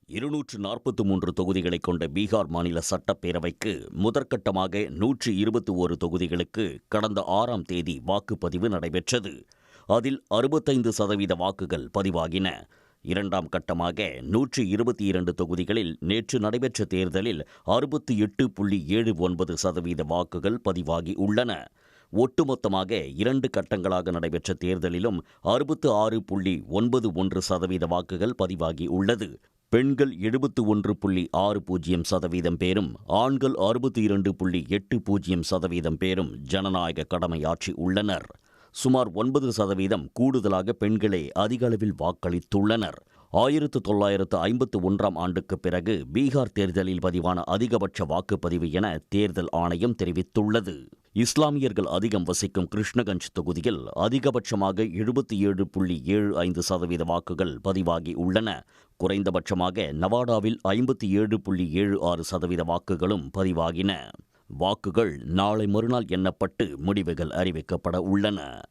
243 தொகுதிகளைக் கொண்ட பீகார் மாநில சட்டப்பேரவைக்கு முதற்கட்டமாக 121 தொகுதிகளுக்கு கடந்த 6ஆம் தேதி வாக்குப்பதிவு நடைபெற்றது. அதில் 65% வாக்குகள் பதிவாகின. இரண்டாம் கட்டமாக 122 தொகுதிகளில் நேற்று நடைபெற்ற தேர்தலில் 68.79% வாக்குகள் பதிவாகி உள்ளன. ஒட்டுமொத்தமாக 2 கட்டங்களாக நடைபெற்ற தேர்தலிலும் 66.91% வாக்குகள் பதிவாகி உள்ளது. பெண்கள் 71.60% பேரும் ஆண்கள் 62.80% பேரும் ஜனநாயக கடமையாற்றி உள்ளனர். சுமார் 9% கூடுதலாக பெண்களே அதிக அளவில் வாக்களித்துள்ளனர். 1951ஆம் ஆண்டுக்கு பிறகு பீகார் தேர்தலில் பதிவான அதிகபட்ச வாக்குப்பதிவு என தேர்தல் ஆணையம் தெரிவித்துள்ளது. இஸ்லாமியர்கள் அதிகம் வசிக்கும் கிருஷ்ணகஞ்ச் தொகுதியில் அதிகபட்சமாக 77.75% வாக்குகள் பதிவாகி உள்ளன. குறைந்தபட்சமாக நவாடாவில் 57.76% வாக்குகளும் பதிவாகின. வாக்குகள் நாளை மறுநாள் எண்ணப்பட்டு முடிவுகள் அறிவிக்கப்பட உள்ளன.